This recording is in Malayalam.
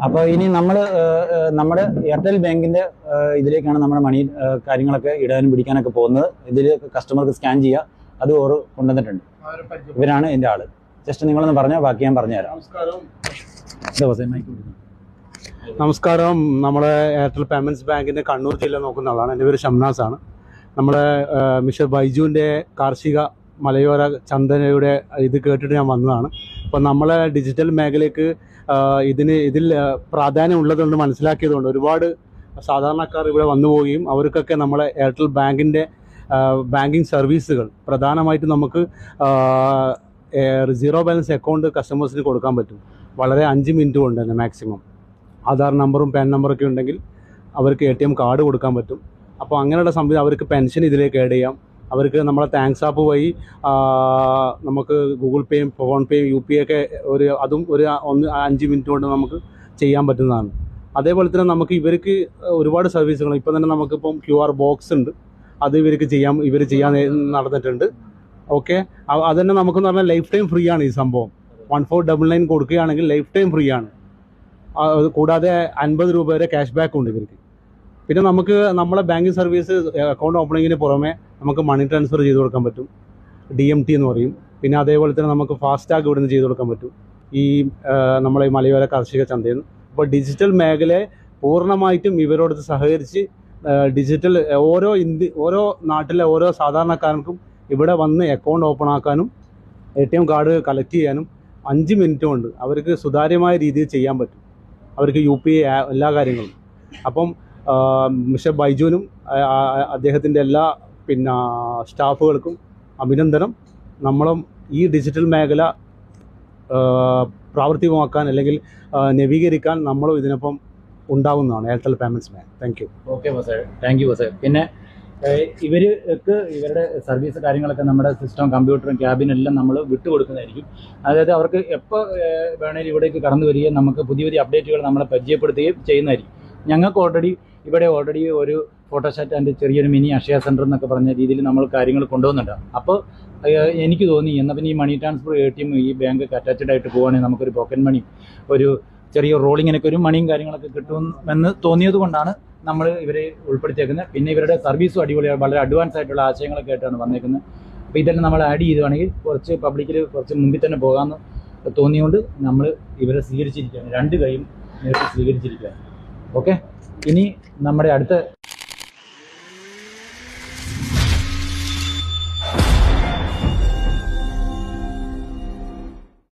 അപ്പോൾ ഇനി നമ്മുടെ എയർടെൽ ബാങ്കിന്റെ ഇതിലേക്കാണ് നമ്മുടെ മണി കാര്യങ്ങളൊക്കെ ഇടാനും പിടിക്കാനൊക്കെ പോകുന്നത്. ഇതിൽ കസ്റ്റമർക്ക് സ്കാൻ ചെയ്യുക, അത് ഓറ് കൊണ്ടുവന്നിട്ടുണ്ട്. ഇവരാണ് എൻ്റെ ആള്. ജസ്റ്റ് നിങ്ങളൊന്ന് പറഞ്ഞാൽ ബാക്കി ഞാൻ പറഞ്ഞുതരാം. നമസ്കാരം. നമ്മുടെ എയർടെൽ പേയ്മെൻറ്റ്സ് ബാങ്കിൻ്റെ കണ്ണൂർ ജില്ല നോക്കുന്ന ആളാണ്. എൻ്റെ പേര് ഷംനാസ് ആണ്. നമ്മുടെ മിസ്റ്റർ ബൈജുവിൻ്റെ കാർഷിക മലയോര ചന്തനയുടെ ഇത് കേട്ടിട്ട് ഞാൻ വന്നതാണ്. അപ്പോൾ നമ്മളെ ഡിജിറ്റൽ മേഖലയ്ക്ക് ഇതിൽ പ്രാധാന്യം ഉള്ളതുകൊണ്ട് മനസ്സിലാക്കിയതുകൊണ്ട് ഒരുപാട് സാധാരണക്കാർ ഇവിടെ വന്നു പോവുകയും അവർക്കൊക്കെ നമ്മളെ എയർടെൽ ബാങ്കിൻ്റെ ബാങ്കിങ് സർവീസുകൾ പ്രധാനമായിട്ടും നമുക്ക് സീറോ ബാലൻസ് അക്കൗണ്ട് കസ്റ്റമേഴ്സിന് കൊടുക്കാൻ പറ്റും. വളരെ 5 മിനിറ്റ് കൊണ്ട് തന്നെ മാക്സിമം. ആധാർ നമ്പറും പാൻ നമ്പറൊക്കെ ഉണ്ടെങ്കിൽ അവർക്ക് ATM കാർഡ് കൊടുക്കാൻ പറ്റും. അപ്പോൾ അങ്ങനെയുള്ള സംവിധാനം അവർക്ക് പെൻഷൻ ഇതിലേക്ക് ആഡ് ചെയ്യാം. അവർക്ക് നമ്മളെ താങ്ക്സ് ആപ്പ് വഴി നമുക്ക് ഗൂഗിൾ പേയും ഫോൺ പേയും UPI ഒക്കെ അതും ഒരു 5 മിനിറ്റ് കൊണ്ട് നമുക്ക് ചെയ്യാൻ പറ്റുന്നതാണ്. അതേപോലെ തന്നെ നമുക്ക് ഇവർക്ക് ഒരുപാട് സർവീസുകൾ ഇപ്പം തന്നെ നമുക്കിപ്പം QR ബോക്സ് ഉണ്ട്. അത് ഇവർ ചെയ്യാൻ നടന്നിട്ടുണ്ട്. ഓക്കെ, അതുതന്നെ നമുക്കെന്ന് പറഞ്ഞാൽ ലൈഫ് ടൈം ഫ്രീ ആണ് ഈ സംഭവം. 1499 കൊടുക്കുകയാണെങ്കിൽ ലൈഫ് ടൈം ഫ്രീ ആണ്. കൂടാതെ 50 രൂപ വരെ ക്യാഷ് ബാക്ക് ഉണ്ട് ഇവർക്ക്. പിന്നെ നമുക്ക് നമ്മളെ ബാങ്കിങ് സർവീസ് അക്കൗണ്ട് ഓപ്പണിങ്ങിന് പുറമെ നമുക്ക് മണി ട്രാൻസ്ഫർ ചെയ്ത് കൊടുക്കാൻ പറ്റും. DMT എന്ന് പറയും. പിന്നെ അതേപോലെ തന്നെ നമുക്ക് ഫാസ്റ്റാഗ് ഇവിടെ നിന്ന് ചെയ്ത് കൊടുക്കാൻ പറ്റും ഈ നമ്മളെ മലയോര കാർഷിക ചന്തയിൽ നിന്ന്. അപ്പോൾ ഡിജിറ്റൽ മേഖലയെ പൂർണ്ണമായിട്ടും ഇവരോട് സഹകരിച്ച് ഡിജിറ്റൽ ഓരോ നാട്ടിലെ ഓരോ സാധാരണക്കാർക്കും ഇവിടെ വന്ന് അക്കൗണ്ട് ഓപ്പൺ ആക്കാനും ATM കാർഡ് കളക്ട് ചെയ്യാനും 5 മിനിറ്റ് കൊണ്ട് അവർക്ക് സുതാര്യമായ രീതിയിൽ ചെയ്യാൻ പറ്റും. അവർക്ക് UPI എല്ലാ കാര്യങ്ങളും. അപ്പം മിസ്റ്റർ ബൈജുവിനും അദ്ദേഹത്തിൻ്റെ എല്ലാ സ്റ്റാഫുകൾക്കും അഭിനന്ദനം. നമ്മളും ഈ ഡിജിറ്റൽ മേഖല പ്രാവർത്തികമാക്കാൻ അല്ലെങ്കിൽ നവീകരിക്കാൻ നമ്മളും ഇതിനൊപ്പം ഉണ്ടാവുന്നതാണ് Airtel payments bank. Thank you. Okay ബോസേ, താങ്ക് യു ബോസേ. പിന്നെ ഇവർക്ക് ഇവരുടെ സർവീസ് കാര്യങ്ങളൊക്കെ നമ്മുടെ സിസ്റ്റം, കമ്പ്യൂട്ടറും ക്യാബിനും എല്ലാം നമ്മൾ വിട്ടുകൊടുക്കുന്നതായിരിക്കും. അതായത് അവർക്ക് എപ്പോൾ വേണേലും ഇവിടേക്ക് കടന്നു വരികയും നമുക്ക് പുതിയ പുതിയ അപ്ഡേറ്റുകൾ നമ്മളെ പരിചയപ്പെടുത്തുകയും ചെയ്യുന്നതായിരിക്കും. ഞങ്ങൾക്ക് ഓൾറെഡി ഒരു ഫോട്ടോസ്റ്റാറ്റ് ആൻഡ് ചെറിയൊരു മിനി അക്ഷയ സെൻറ്റർ എന്നൊക്കെ പറഞ്ഞ രീതിയിൽ നമ്മൾ കാര്യങ്ങൾ കൊണ്ടുപോകുന്നുണ്ട്. അപ്പോൾ എനിക്ക് തോന്നി എന്നാൽ പിന്നെ ഈ മണി ട്രാൻസ്ഫർ ATM ഈ ബാങ്കൊക്കെ അറ്റാച്ച്ഡ് ആയിട്ട് പോവുകയാണെങ്കിൽ നമുക്കൊരു പോക്കറ്റ് മണി, ഒരു ചെറിയ റോളിങ്ങിനൊക്കെ ഒരു മണിയും കാര്യങ്ങളൊക്കെ കിട്ടുമെന്ന് തോന്നിയത് കൊണ്ടാണ് നമ്മൾ ഇവരെ ഉൾപ്പെടുത്തിയേക്കുന്നത്. പിന്നെ ഇവരുടെ സർവീസും അടിപൊളിയാണ്, വളരെ അഡ്വാൻസ് ആയിട്ടുള്ള ആശയങ്ങളൊക്കെ ആയിട്ടാണ് വന്നേക്കുന്നത്. അപ്പോൾ ഇതെല്ലാം നമ്മൾ ആഡ് ചെയ്യുകയാണെങ്കിൽ കുറച്ച് പബ്ലിക്കിൽ കുറച്ച് മുമ്പിൽ തന്നെ പോകാമെന്ന് തോന്നിയുകൊണ്ട് നമ്മൾ ഇവരെ സ്വീകരിച്ചിരിക്കുകയാണ്. 2 കൈയും നേരിട്ട് സ്വീകരിച്ചിരിക്കുകയാണ്. ഓക്കെ, ഇനി നമ്മുടെ അടുത്ത